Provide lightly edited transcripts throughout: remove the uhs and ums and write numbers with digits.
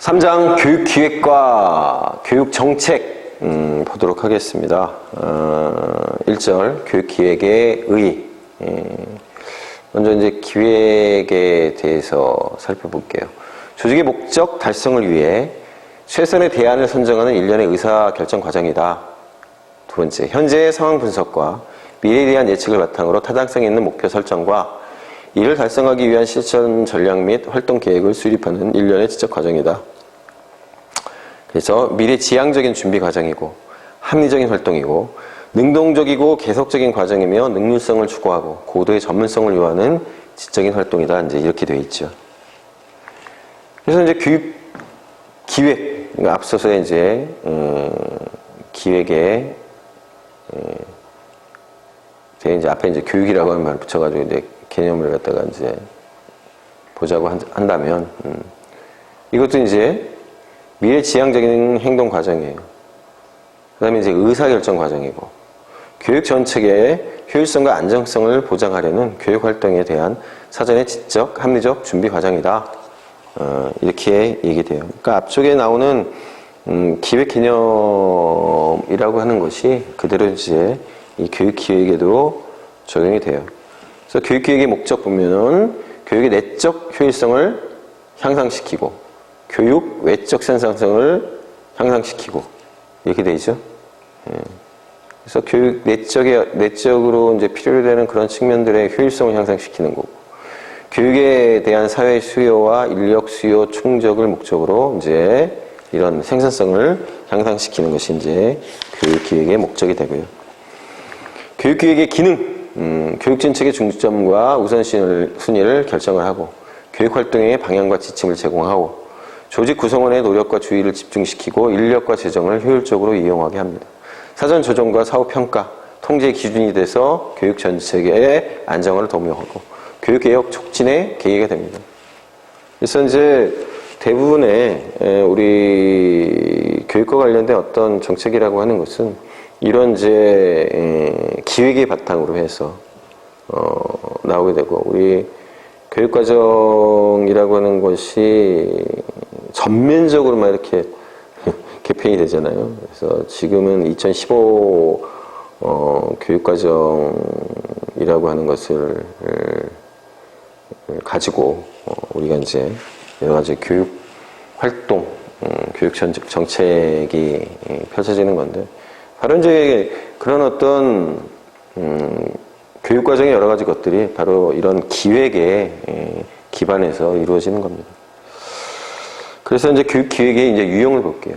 3장 교육기획과 교육정책 보도록 하겠습니다. 1절 교육기획의 의. 먼저 이제 기획에 대해서 살펴볼게요. 조직의 목적 달성을 위해 최선의 대안을 선정하는 일련의 의사결정 과정이다. 두 번째, 현재의 상황 분석과 미래에 대한 예측을 바탕으로 타당성 있는 목표 설정과 이를 달성하기 위한 실천 전략 및 활동 계획을 수립하는 일련의 지적 과정이다. 그래서 미래 지향적인 준비 과정이고 합리적인 활동이고 능동적이고 계속적인 과정이며 능률성을 추구하고 고도의 전문성을 요하는 지적인 활동이다. 이제 이렇게 되어 있죠. 그래서 이제 교육 기획, 그러니까 앞서서 이제 기획에 이제 앞에 이제 교육이라고 하는 말 붙여가지고 이제 개념을 갖다가 이제 보자고 한다면 이것도 이제 미래 지향적인 행동 과정이에요. 그 다음에 이제 의사결정 과정이고 교육 전체의 효율성과 안정성을 보장하려는 교육 활동에 대한 사전의 지적, 합리적 준비 과정이다. 이렇게 얘기돼요. 그러니까 앞쪽에 나오는 기획 개념이라고 하는 것이 그대로 이제 이 교육 기획에도 적용이 돼요. 그래서 교육 기획의 목적 보면은 교육의 내적 효율성을 향상시키고 교육 외적 생산성을 향상시키고 이렇게 되죠. 그래서 교육 내적으로 이제 필요로 되는 그런 측면들의 효율성을 향상시키는 거고 교육에 대한 사회 수요와 인력 수요 충족을 목적으로 이제 이런 생산성을 향상시키는 것이 이제 교육 기획의 목적이 되고요. 교육 기획의 기능, 교육 정책의 중점과 우선순위를 결정을 하고 교육 활동의 방향과 지침을 제공하고 조직 구성원의 노력과 주의를 집중시키고 인력과 재정을 효율적으로 이용하게 합니다. 사전 조정과 사후 평가, 통제 기준이 돼서 교육 전체의 안정화를 도모하고 교육 개혁 촉진의 계기가 됩니다. 그래서 이제 대부분의 우리 교육과 관련된 어떤 정책이라고 하는 것은 이런 이제 기획의 바탕으로 해서 나오게 되고 우리 교육과정이라고 하는 것이 전면적으로만 이렇게 개편이 되잖아요. 그래서 지금은 2015 교육과정이라고 하는 것을 가지고 우리가 이제 여러 가지 교육 활동, 교육 정책이 펼쳐지는 건데 바로 이제 그런 어떤 교육과정의 여러 가지 것들이 바로 이런 기획에 기반해서 이루어지는 겁니다. 그래서 이제 교육 기획의 이제 유형을 볼게요.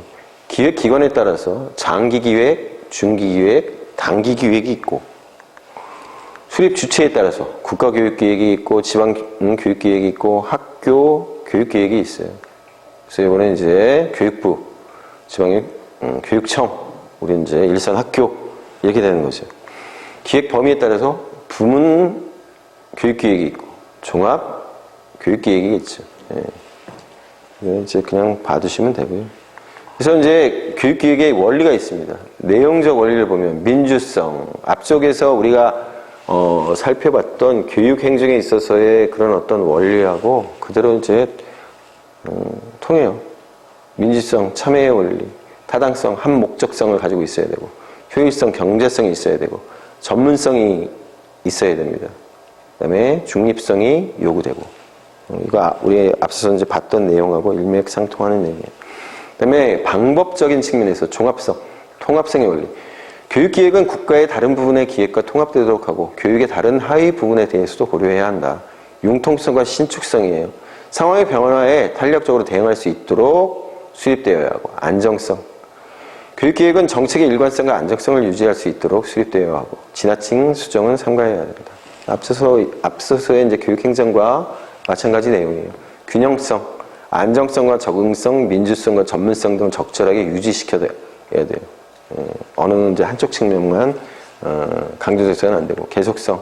기획 기관에 따라서 장기 기획, 중기 기획, 단기 기획이 있고 수립 주체에 따라서 국가 교육 기획이 있고 지방 교육 기획이 있고 학교 교육 기획이 있어요. 그래서 이번에 이제 교육부, 지방 교육청, 우리 이제 일선 학교 이렇게 되는 거죠. 기획 범위에 따라서 부문 교육 기획이 있고 종합 교육 기획이 있죠. 이제 그냥 봐두시면 되고요. 그래서 이제 교육 기획의 원리가 있습니다. 내용적 원리를 보면 민주성, 앞쪽에서 우리가 살펴봤던 교육 행정에 있어서의 그런 어떤 원리하고 그대로 이제 통해요. 민주성, 참여의 원리, 타당성, 한 목적성을 가지고 있어야 되고 효율성, 경제성이 있어야 되고 전문성이 있어야 됩니다. 그 다음에 중립성이 요구되고 이거 우리 앞서서 이제 봤던 내용하고 일맥상통하는 내용이에요. 그 다음에 방법적인 측면에서 종합성, 통합성의 원리. 교육기획은 국가의 다른 부분의 기획과 통합되도록 하고 교육의 다른 하위 부분에 대해서도 고려해야 한다. 융통성과 신축성이에요. 상황의 변화에 탄력적으로 대응할 수 있도록 수립되어야 하고 안정성. 교육기획은 정책의 일관성과 안정성을 유지할 수 있도록 수립되어야 하고 지나친 수정은 삼가해야 합니다. 앞서서의 이제 교육행정과 마찬가지 내용이에요. 균형성, 안정성과 적응성, 민주성과 전문성 등을 적절하게 유지시켜야 돼요. 어느 이제 한쪽 측면만 강조돼서는 안 되고 계속성,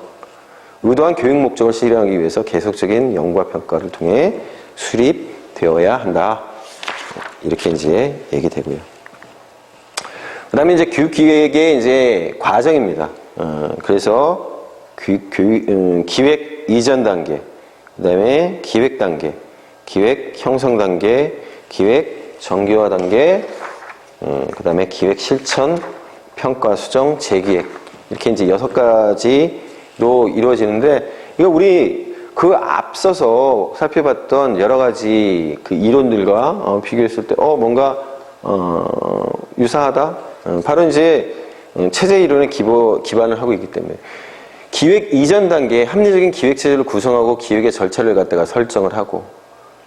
의도한 교육 목적을 실현하기 위해서 계속적인 연구와 평가를 통해 수립되어야 한다. 이렇게 이제 얘기되고요. 그 다음에 이제 교육기획의 이제 과정입니다. 그래서 기획 이전 단계, 그 다음에 기획 단계, 기획 형성 단계, 기획 정교화 단계, 그 다음에 기획 실천, 평가 수정, 재기획. 이렇게 이제 6가지로 이루어지는데, 이거 우리 그 앞서서 살펴봤던 여러 가지 그 이론들과 비교했을 때, 뭔가, 유사하다? 바로 이제 체제 이론에 기반을 하고 있기 때문에. 기획 이전 단계에 합리적인 기획 체제를 구성하고 기획의 절차를 갖다가 설정을 하고,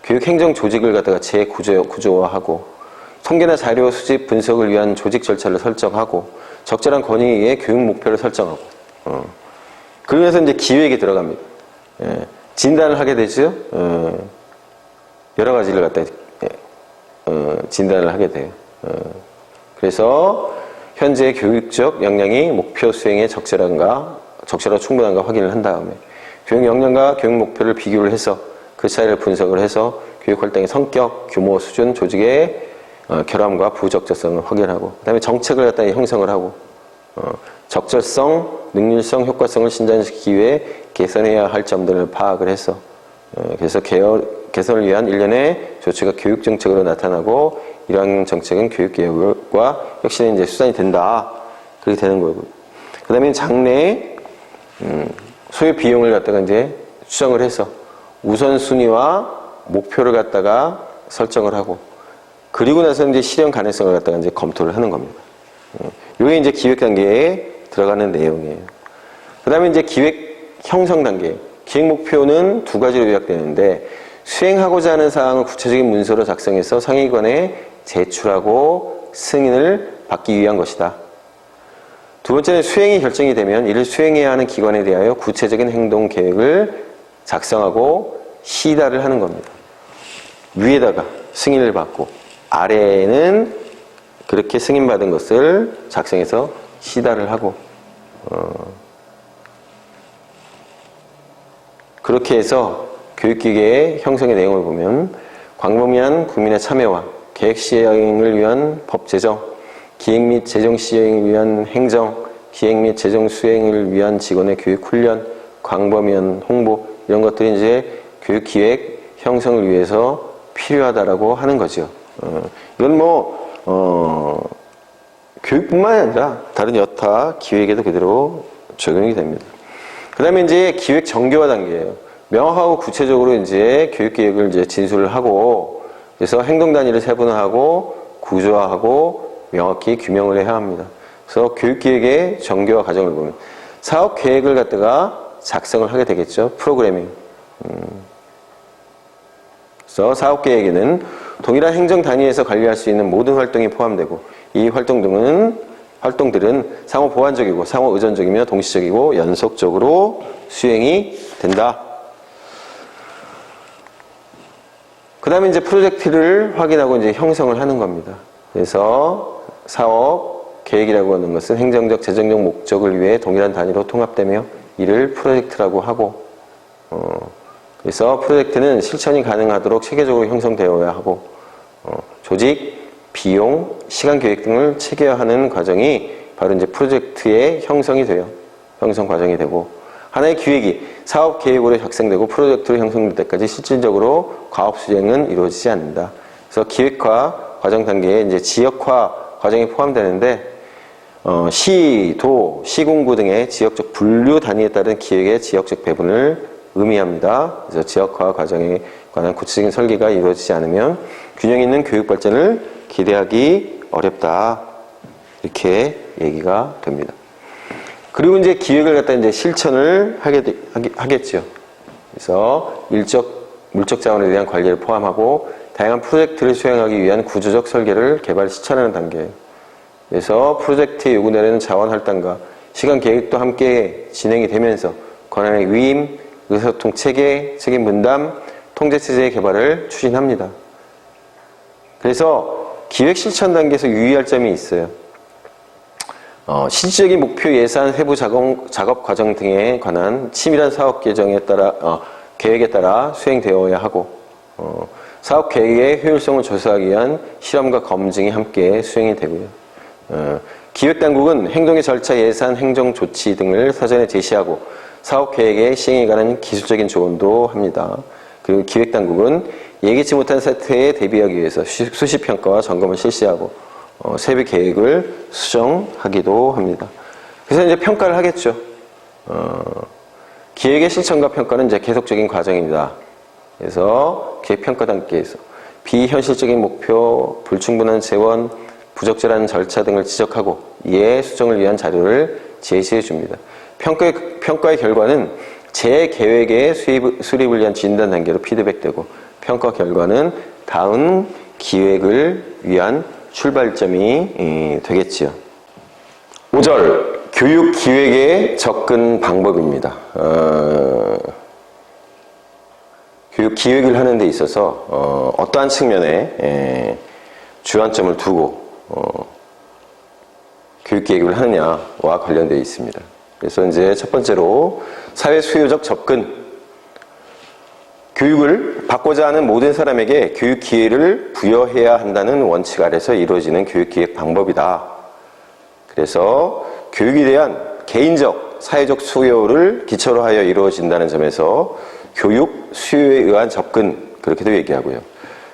교육 행정 조직을 갖다가 재구조화하고, 통계나 자료 수집 분석을 위한 조직 절차를 설정하고, 적절한 권위의 교육 목표를 설정하고, 그러면서 이제 기획에 들어갑니다. 진단을 하게 되죠. 여러 가지를 갖다 진단을 하게 돼요. 그래서 현재 교육적 역량이 목표 수행에 적절하고 충분한가 확인을 한 다음에 교육 역량과 교육 목표를 비교를 해서 그 차이를 분석을 해서 교육 활동의 성격, 규모, 수준, 조직의 결함과 부적절성을 확인하고, 그 다음에 정책을 갖다 형성을 하고, 적절성, 능률성, 효과성을 신장시키기 위해 개선해야 할 점들을 파악을 해서, 그래서 개선을 위한 일련의 조치가 교육 정책으로 나타나고, 이러한 정책은 교육 개혁과 혁신의 이제 수단이 된다. 그렇게 되는 거고요. 그 다음에 장래에 소요 비용을 갖다가 이제 추정을 해서 우선순위와 목표를 갖다가 설정을 하고, 그리고 나서 이제 실현 가능성을 갖다가 이제 검토를 하는 겁니다. 이게 이제 기획 단계에 들어가는 내용이에요. 그 다음에 이제 기획 형성 단계. 기획 목표는 2가지로 요약되는데, 수행하고자 하는 사항을 구체적인 문서로 작성해서 상위기관에 제출하고 승인을 받기 위한 것이다. 두 번째는 수행이 결정이 되면 이를 수행해야 하는 기관에 대하여 구체적인 행동 계획을 작성하고 시달을 하는 겁니다. 위에다가 승인을 받고 아래에는 그렇게 승인받은 것을 작성해서 시달을 하고, 그렇게 해서 교육기계의 형성의 내용을 보면 광범위한 국민의 참여와 계획 시행을 위한 법 제정, 기획 및 재정 시행을 위한 행정, 기획 및 재정 수행을 위한 직원의 교육 훈련, 광범위한 홍보, 이런 것들이 이제 교육 기획 형성을 위해서 필요하다라고 하는 거죠. 이건 교육뿐만 아니라 다른 여타 기획에도 그대로 적용이 됩니다. 그 다음에 이제 기획 정교화 단계예요. 명확하고 구체적으로 이제 교육 계획을 이제 진술을 하고, 그래서 행동 단위를 세분화하고 구조화하고 명확히 규명을 해야 합니다. 그래서 교육 계획의 정교화 과정을 보면 사업 계획을 갖다가 작성을 하게 되겠죠. 프로그래밍. 그래서 사업 계획에는 동일한 행정 단위에서 관리할 수 있는 모든 활동이 포함되고, 이 활동들은 상호 보완적이고 상호 의존적이며 동시적이고 연속적으로 수행이 된다. 그 다음에 이제 프로젝트를 확인하고 이제 형성을 하는 겁니다. 그래서 사업 계획이라고 하는 것은 행정적, 재정적 목적을 위해 동일한 단위로 통합되며 이를 프로젝트라고 하고, 그래서 프로젝트는 실천이 가능하도록 체계적으로 형성되어야 하고, 조직, 비용, 시간 계획 등을 체계화하는 과정이 바로 이제 프로젝트의 형성이 돼요. 형성 과정이 되고, 하나의 기획이 사업 계획으로 작성되고 프로젝트로 형성될 때까지 실질적으로 과업 수행은 이루어지지 않는다. 그래서 기획화 과정 단계에 이제 지역화 과정이 포함되는데, 시, 도, 시군구 등의 지역적 분류 단위에 따른 기획의 지역적 배분을 의미합니다. 그래서 지역화 과정에 관한 구체적인 설계가 이루어지지 않으면 균형 있는 교육 발전을 기대하기 어렵다. 이렇게 얘기가 됩니다. 그리고 이제 기획을 갖다 이제 실천을 하겠죠. 그래서 물적 자원에 대한 관리를 포함하고 다양한 프로젝트를 수행하기 위한 구조적 설계를 개발 실천하는 단계예요. 그래서 프로젝트에 요구되는 자원 할당과 시간 계획도 함께 진행이 되면서 권한의 위임, 의사소통 체계, 책임 분담, 통제 체제의 개발을 추진합니다. 그래서 기획 실천 단계에서 유의할 점이 있어요. 실질적인 목표, 예산, 세부 작업 과정 등에 관한 치밀한 사업 계획에 따라 수행되어야 하고, 사업 계획의 효율성을 조사하기 위한 실험과 검증이 함께 수행이 되고요. 기획당국은 행동의 절차, 예산, 행정 조치 등을 사전에 제시하고 사업 계획의 시행에 관한 기술적인 조언도 합니다. 그리고 기획당국은 예기치 못한 사태에 대비하기 위해서 수시평가와 점검을 실시하고 세부 계획을 수정하기도 합니다. 그래서 이제 평가를 하겠죠. 기획의 실천과 평가는 이제 계속적인 과정입니다. 그래서 기획평가 단계에서 비현실적인 목표, 불충분한 재원, 부적절한 절차 등을 지적하고 이에 수정을 위한 자료를 제시해 줍니다. 평가의 결과는 재계획의 수립을 위한 진단 단계로 피드백되고 평가 결과는 다음 기획을 위한 출발점이 되겠지요. 5절 교육 기획의 접근 방법입니다. 교육 기획을 하는 데 있어서 어떠한 측면에 주안점을 두고 교육 기획을 하느냐와 관련되어 있습니다. 그래서 이제 첫 번째로 사회 수요적 접근. 교육을 받고자 하는 모든 사람에게 교육 기회를 부여해야 한다는 원칙 아래서 이루어지는 교육 기획 방법이다. 그래서 교육에 대한 개인적, 사회적 수요를 기초로 하여 이루어진다는 점에서 교육 수요에 의한 접근, 그렇게도 얘기하고요.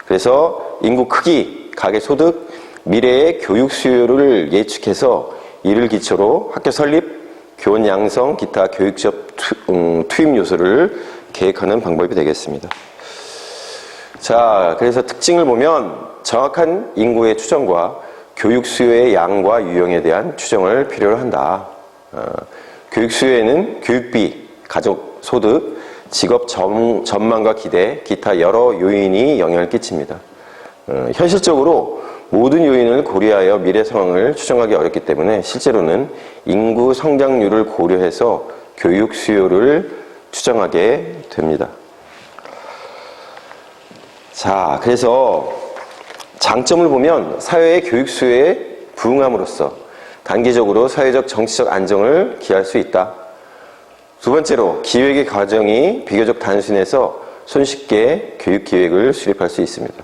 그래서 인구 크기, 가계 소득, 미래의 교육 수요를 예측해서 이를 기초로 학교 설립, 교원 양성, 기타 교육적 투입 요소를 계획하는 방법이 되겠습니다. 자, 그래서 특징을 보면 정확한 인구의 추정과 교육 수요의 양과 유형에 대한 추정을 필요로 한다. 교육 수요에는 교육비, 가족 소득, 직업 전망과 기대, 기타 여러 요인이 영향을 끼칩니다. 현실적으로 모든 요인을 고려하여 미래 상황을 추정하기 어렵기 때문에 실제로는 인구 성장률을 고려해서 교육 수요를 추정하게 됩니다. 자, 그래서 장점을 보면 사회의 교육 수요에 부응함으로써 단기적으로 사회적 정치적 안정을 기할 수 있다. 두 번째로 기획의 과정이 비교적 단순해서 손쉽게 교육 기획을 수립할 수 있습니다.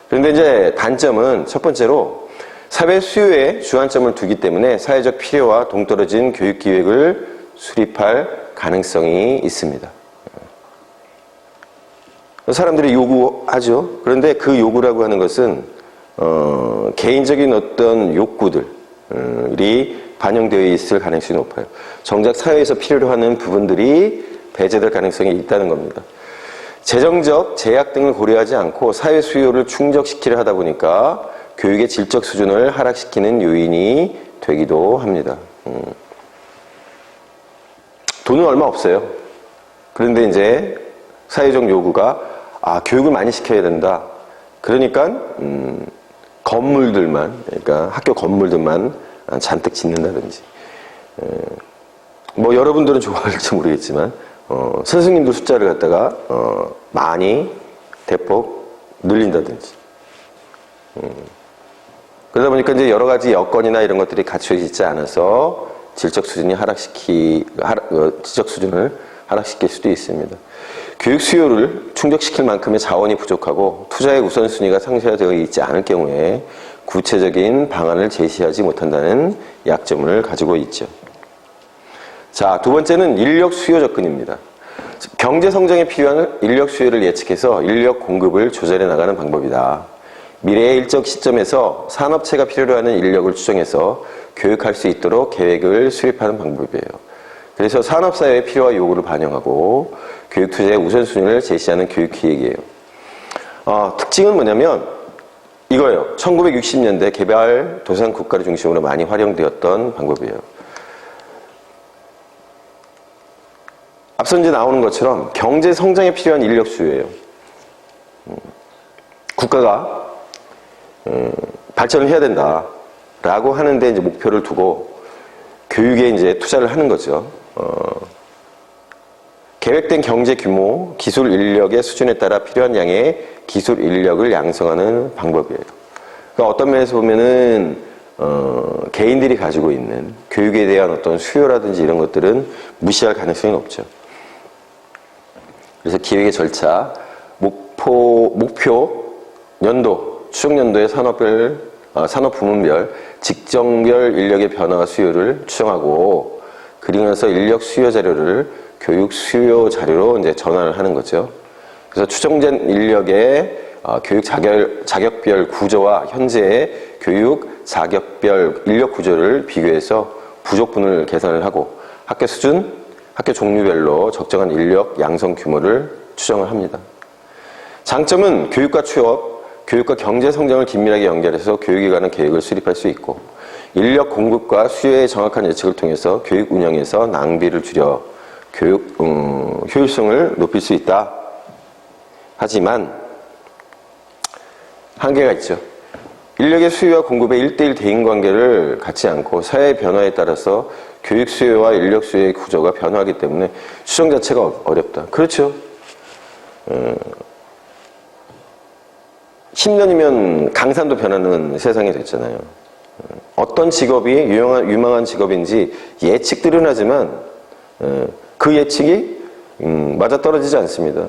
그런데 이제 단점은 첫 번째로 사회 수요에 주안점을 두기 때문에 사회적 필요와 동떨어진 교육 기획을 수립할 가능성이 있습니다. 사람들이 요구하죠. 그런데 그 요구라고 하는 것은 개인적인 어떤 욕구들이 반영되어 있을 가능성이 높아요. 정작 사회에서 필요로 하는 부분들이 배제될 가능성이 있다는 겁니다. 재정적 제약 등을 고려하지 않고 사회 수요를 충족시키려 하다 보니까 교육의 질적 수준을 하락시키는 요인이 되기도 합니다. 돈은 얼마 없어요. 그런데 이제 사회적 요구가 교육을 많이 시켜야 된다. 그러니까 건물들만, 그러니까 학교 건물들만 잔뜩 짓는다든지, 뭐 여러분들은 좋아할지 모르겠지만 선생님들 숫자를 갖다가 많이 대폭 늘린다든지, 그러다 보니까 이제 여러 가지 여건이나 이런 것들이 갖춰져 있지 않아서 질적 수준을 하락시킬 수도 있습니다. 교육 수요를 충족시킬 만큼의 자원이 부족하고 투자의 우선순위가 상쇄되어 있지 않을 경우에 구체적인 방안을 제시하지 못한다는 약점을 가지고 있죠. 자, 두 번째는 인력 수요 접근입니다. 경제 성장에 필요한 인력 수요를 예측해서 인력 공급을 조절해 나가는 방법이다. 미래의 일정 시점에서 산업체가 필요로 하는 인력을 추정해서 교육할 수 있도록 계획을 수립하는 방법이에요. 그래서 산업사회의 필요와 요구를 반영하고 교육 투자의 우선순위를 제시하는 교육 기획이에요. 특징은 뭐냐면 이거예요. 1960년대 개발 도상 국가를 중심으로 많이 활용되었던 방법이에요. 앞서 이제 나오는 것처럼 경제 성장에 필요한 인력 수요예요. 국가가 발전을 해야 된다라고 하는데 이제 목표를 두고 교육에 이제 투자를 하는 거죠. 계획된 경제 규모, 기술 인력의 수준에 따라 필요한 양의 기술 인력을 양성하는 방법이에요. 그러니까 어떤 면에서 보면은 개인들이 가지고 있는 교육에 대한 어떤 수요라든지 이런 것들은 무시할 가능성이 높죠. 그래서 기획의 절차, 목표 연도, 추정 연도의 산업 부문별, 직종별 인력의 변화와 수요를 추정하고 그리면서 인력 수요 자료를 교육 수요 자료로 이제 전환을 하는 거죠. 그래서 추정된 인력의 교육 자격별 구조와 현재의 교육 자격별 인력 구조를 비교해서 부족분을 계산을 하고 학교 수준, 학교 종류별로 적정한 인력 양성 규모를 추정을 합니다. 장점은 교육과 취업, 교육과 경제 성장을 긴밀하게 연결해서 교육에 관한 계획을 수립할 수 있고 인력 공급과 수요의 정확한 예측을 통해서 교육 운영에서 낭비를 줄여 교육 효율성을 높일 수 있다. 하지만 한계가 있죠. 인력의 수요와 공급의 1:1 대인관계를 갖지 않고 사회의 변화에 따라서 교육 수요와 인력 수요의 구조가 변화하기 때문에 추정 자체가 어렵다. 그렇죠. 10년이면 강산도 변하는 세상이 됐잖아요. 어떤 직업이 유망한 직업인지 예측들은 하지만 그 예측이 맞아떨어지지 않습니다.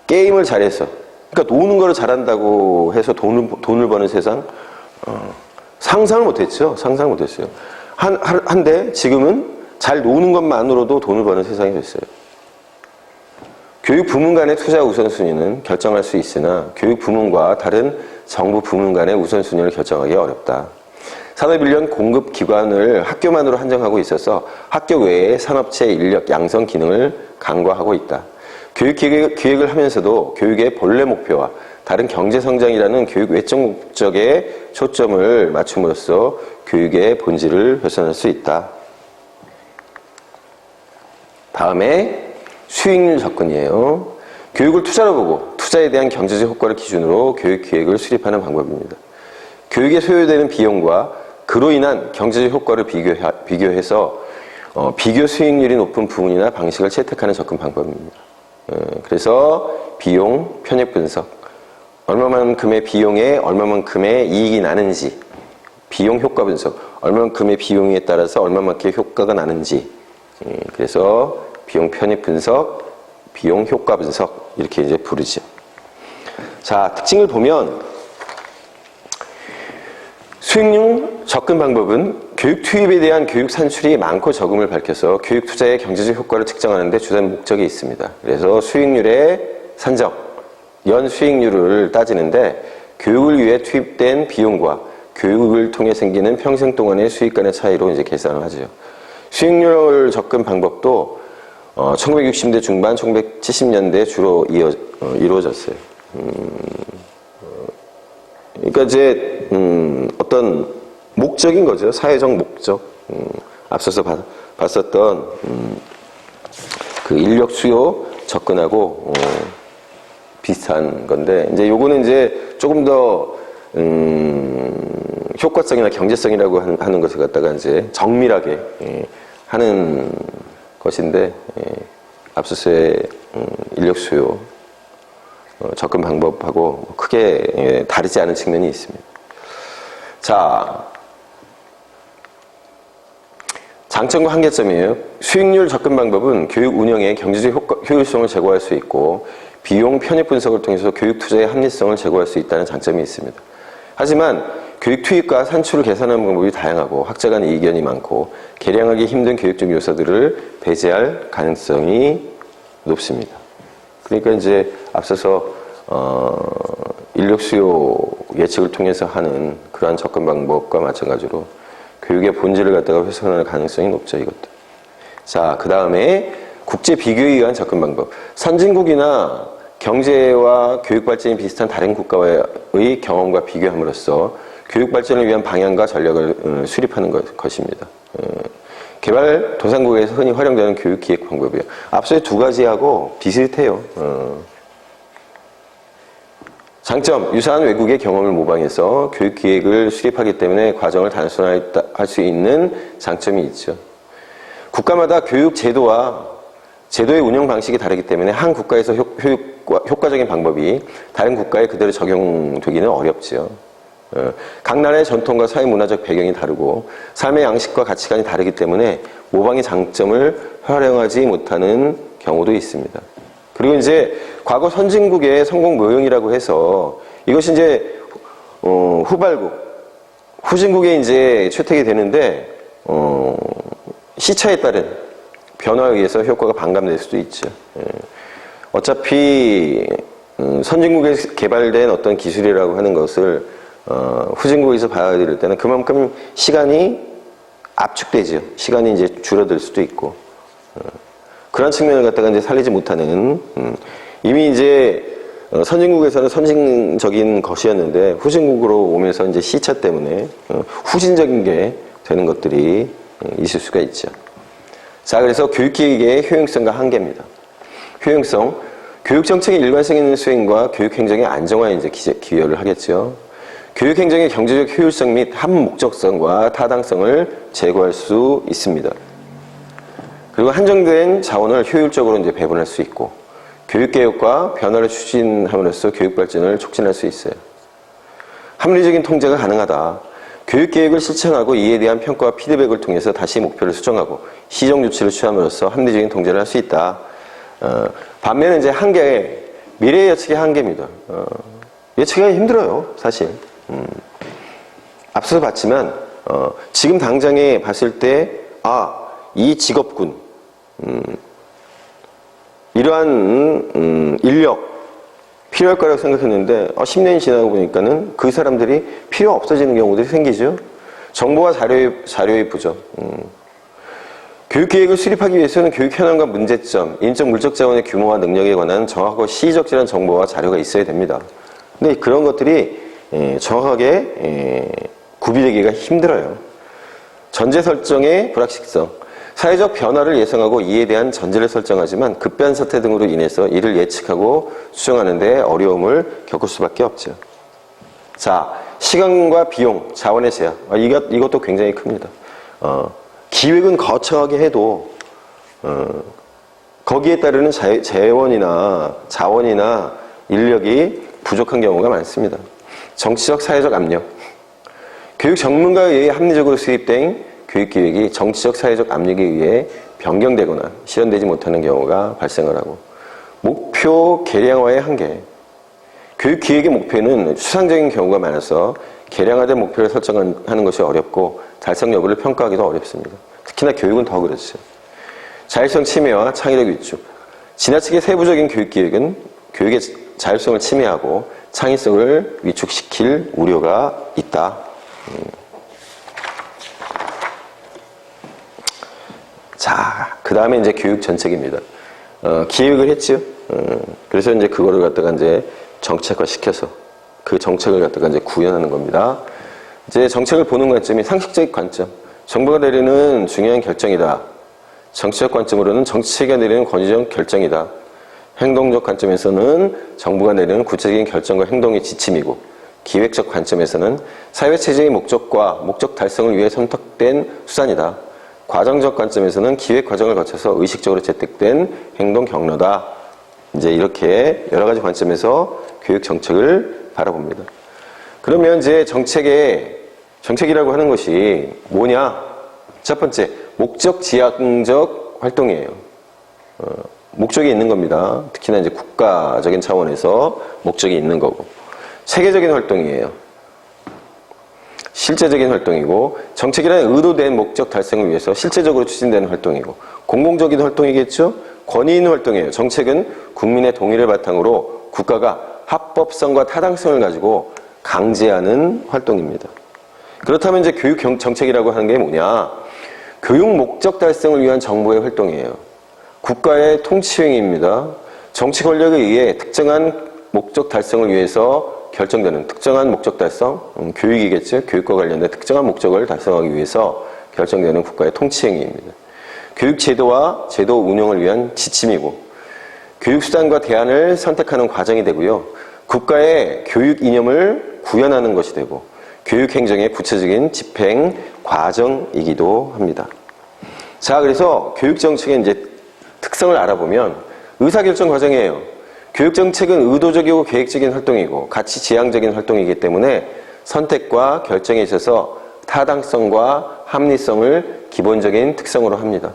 게임을 잘해서 그러니까 노는 거를 잘한다고 해서 돈을 버는 세상 상상을 못했죠. 상상을 못했어요. 한데 지금은 잘 노는 것만으로도 돈을 버는 세상이 됐어요. 교육 부문 간의 투자 우선순위는 결정할 수 있으나 교육 부문과 다른 정부 부문 간의 우선순위를 결정하기 어렵다. 산업인력 공급 기관을 학교만으로 한정하고 있어서 학교 외에 산업체 인력 양성 기능을 간과하고 있다. 교육 기획을 하면서도 교육의 본래 목표와 다른 경제성장이라는 교육 외적 목적에 초점을 맞춤으로써 교육의 본질을 훼손할 수 있다. 다음에 수익률 접근이에요. 교육을 투자로 보고 투자에 대한 경제적 효과를 기준으로 교육 기획을 수립하는 방법입니다. 교육에 소요되는 비용과 그로 인한 경제적 효과를 비교해서 비교 수익률이 높은 부분이나 방식을 채택하는 접근 방법입니다. 그래서 비용 편입 분석, 얼마만큼의 비용에 얼마만큼의 이익이 나는지, 비용 효과 분석, 얼마만큼의 비용에 따라서 얼마만큼의 효과가 나는지, 그래서 비용 편입 분석, 비용 효과 분석 이렇게 이제 부르죠. 자, 특징을 보면 수익률 접근 방법은 교육 투입에 대한 교육 산출이 많고 적음을 밝혀서 교육 투자의 경제적 효과를 측정하는 데 주된 목적이 있습니다. 그래서 수익률의 산정, 연 수익률을 따지는데 교육을 위해 투입된 비용과 교육을 통해 생기는 평생 동안의 수익 간의 차이로 이제 계산을 하죠. 수익률 접근 방법도 1960년대 중반, 1970년대에 주로 이루어졌어요. 그러니까 이제 어떤 목적인 거죠. 사회적 목적. 앞서서 봤었던 그 인력 수요 접근하고 비슷한 건데 이제 요거는 이제 조금 더 효과성이나 경제성이라고 하는 것을 갖다가 이제 정밀하게 하는 것인데 앞서서의 인력 수요 접근 방법하고 크게 다르지 않은 측면이 있습니다. 자, 장점과 한계점이에요. 수익률 접근 방법은 교육 운영의 경제적 효율성을 제고할 수 있고 비용 편입 분석을 통해서 교육 투자의 합리성을 제고할 수 있다는 장점이 있습니다. 하지만 교육 투입과 산출을 계산하는 방법이 다양하고 학자 간 이견이 많고 계량하기 힘든 교육적 요소들을 배제할 가능성이 높습니다. 그러니까 이제 앞서서 인력 수요 예측을 통해서 하는 그러한 접근 방법과 마찬가지로 교육의 본질을 갖다가 훼손할 가능성이 높죠, 이것도. 자, 그 다음에 국제 비교에 의한 접근 방법. 선진국이나 경제와 교육 발전이 비슷한 다른 국가의 경험과 비교함으로써 교육 발전을 위한 방향과 전략을 수립하는 것입니다. 개발도상국에서 흔히 활용되는 교육 기획 방법이에요. 앞서의 두 가지하고 비슷해요. 장점, 유사한 외국의 경험을 모방해서 교육 기획을 수립하기 때문에 과정을 단순화할 수 있는 장점이 있죠. 국가마다 교육 제도의 운영 방식이 다르기 때문에 한 국가에서 효과적인 방법이 다른 국가에 그대로 적용되기는 어렵죠. 각 나라의 전통과 사회 문화적 배경이 다르고 삶의 양식과 가치관이 다르기 때문에 모방의 장점을 활용하지 못하는 경우도 있습니다. 그리고 이제 과거 선진국의 성공 모형이라고 해서 이것이 이제 후진국에 이제 채택이 되는데 시차에 따른 변화에 의해서 효과가 반감될 수도 있죠. 어차피 선진국에서 개발된 어떤 기술이라고 하는 것을 후진국에서 받아들일 때는 그만큼 시간이 압축되죠. 시간이 이제 줄어들 수도 있고 그런 측면을 갖다가 이제 살리지 못하는 이미 이제 선진국에서는 선진적인 것이었는데 후진국으로 오면서 이제 시차 때문에 후진적인 게 되는 것들이 있을 수가 있죠. 자, 그래서 교육기획의 효용성과 한계입니다. 효용성, 교육정책의 일관성 있는 수행과 교육행정의 안정화에 이제 기여를 하겠죠. 교육행정의 경제적 효율성 및 한목적성과 타당성을 제고할 수 있습니다. 그리고 한정된 자원을 효율적으로 이제 배분할 수 있고, 교육개혁과 변화를 추진함으로써 교육 발전을 촉진할 수 있어요. 합리적인 통제가 가능하다. 교육계획을 실천하고 이에 대한 평가와 피드백을 통해서 다시 목표를 수정하고 시정 조치를 취함으로써 합리적인 통제를 할 수 있다. 반면에 이제 한계, 미래 예측의 한계입니다. 예측하기 힘들어요, 사실. 앞서서 봤지만 지금 당장에 봤을 때 이 직업군 이러한 인력 필요할 거라고 생각했는데 10년이 지나고 보니까는 그 사람들이 필요 없어지는 경우들이 생기죠. 정보와 자료의 부족. 교육계획을 수립하기 위해서는 교육 현황과 문제점, 인적 물적 자원의 규모와 능력에 관한 정확하고 시의적절한 정보와 자료가 있어야 됩니다. 근데 그런 것들이 정확하게 구비되기가 힘들어요. 전제 설정의 불확실성, 사회적 변화를 예상하고 이에 대한 전제를 설정하지만 급변 사태 등으로 인해서 이를 예측하고 수정하는 데 어려움을 겪을 수밖에 없죠. 자, 시간과 비용, 자원의 제약. 이것도 굉장히 큽니다. 기획은 거창하게 해도 거기에 따르는 재원이나 자원이나 인력이 부족한 경우가 많습니다. 정치적, 사회적 압력. 교육 전문가에 의해 합리적으로 수립된 교육기획이 정치적, 사회적 압력에 의해 변경되거나 실현되지 못하는 경우가 발생을 하고, 목표 계량화의 한계. 교육기획의 목표는 추상적인 경우가 많아서 계량화된 목표를 설정하는 것이 어렵고 달성 여부를 평가하기도 어렵습니다. 특히나 교육은 더 그렇죠. 자율성 침해와 창의력 위축. 지나치게 세부적인 교육기획은 교육의 자율성을 침해하고 창의성을 위축시킬 우려가 있다. 자, 그 다음에 이제 교육 전책입니다. 기획을 했죠. 그래서 이제 그거를 갖다가 이제 정책화 시켜서 그 정책을 갖다가 이제 구현하는 겁니다. 이제 정책을 보는 관점이 상식적 관점. 정부가 내리는 중요한 결정이다. 정치적 관점으로는 정치체가 내리는 권위적 결정이다. 행동적 관점에서는 정부가 내리는 구체적인 결정과 행동의 지침이고, 기획적 관점에서는 사회체제의 목적과 목적 달성을 위해 선택된 수단이다. 과정적 관점에서는 기획 과정을 거쳐서 의식적으로 채택된 행동 경로다. 이제 이렇게 여러 가지 관점에서 교육 정책을 바라봅니다. 그러면 이제 정책이라고 하는 것이 뭐냐? 첫 번째, 목적 지향적 활동이에요. 목적이 있는 겁니다. 특히나 이제 국가적인 차원에서 목적이 있는 거고. 세계적인 활동이에요. 실제적인 활동이고, 정책이라는 의도된 목적 달성을 위해서 실제적으로 추진되는 활동이고, 공공적인 활동이겠죠? 권위 있는 활동이에요. 정책은 국민의 동의를 바탕으로 국가가 합법성과 타당성을 가지고 강제하는 활동입니다. 그렇다면 이제 교육 정책이라고 하는 게 뭐냐? 교육 목적 달성을 위한 정부의 활동이에요. 국가의 통치행위입니다. 정치 권력에 의해 특정한 목적 달성을 위해서 결정되는 특정한 목적 달성, 교육이겠죠. 교육과 관련된 특정한 목적을 달성하기 위해서 결정되는 국가의 통치행위입니다. 교육 제도와 제도 운영을 위한 지침이고, 교육 수단과 대안을 선택하는 과정이 되고요. 국가의 교육 이념을 구현하는 것이 되고, 교육 행정의 구체적인 집행 과정이기도 합니다. 자, 그래서 교육 정책의 이제 특성을 알아보면 의사결정 과정이에요. 교육 정책은 의도적이고 계획적인 활동이고 가치 지향적인 활동이기 때문에 선택과 결정에 있어서 타당성과 합리성을 기본적인 특성으로 합니다.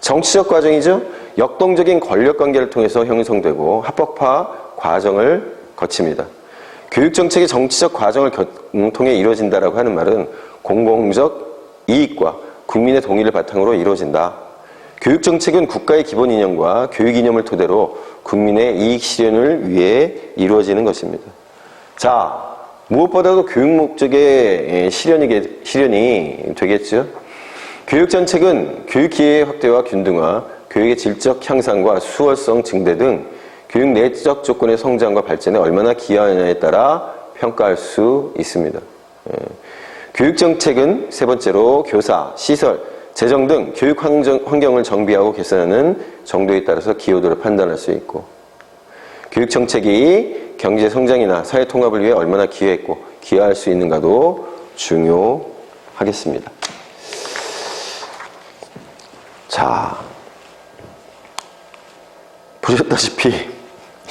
정치적 과정이죠. 역동적인 권력 관계를 통해서 형성되고 합법화 과정을 거칩니다. 교육 정책의 정치적 과정을 통해 이루어진다라고 하는 말은 공공적 이익과 국민의 동의를 바탕으로 이루어진다. 교육정책은 국가의 기본 이념과 교육 이념을 토대로 국민의 이익 실현을 위해 이루어지는 것입니다. 자, 무엇보다도 교육 목적의 실현이 되겠죠. 교육정책은 교육 기회의 확대와 균등화, 교육의 질적 향상과 수월성 증대 등 교육 내적 조건의 성장과 발전에 얼마나 기여하느냐에 따라 평가할 수 있습니다. 교육정책은 세 번째로 교사, 시설, 재정 등 교육 환경을 정비하고 개선하는 정도에 따라서 기여도를 판단할 수 있고, 교육정책이 경제 성장이나 사회 통합을 위해 얼마나 기여했고 기여할 수 있는가도 중요하겠습니다. 자, 보셨다시피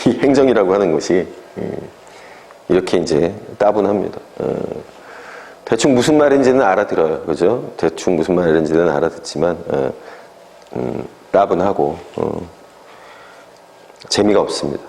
이 행정이라고 하는 것이 이렇게 이제 따분합니다. 대충 무슨 말인지는 알아들어요. 그죠? 대충 무슨 말인지는 알아듣지만, 따분하고, 재미가 없습니다.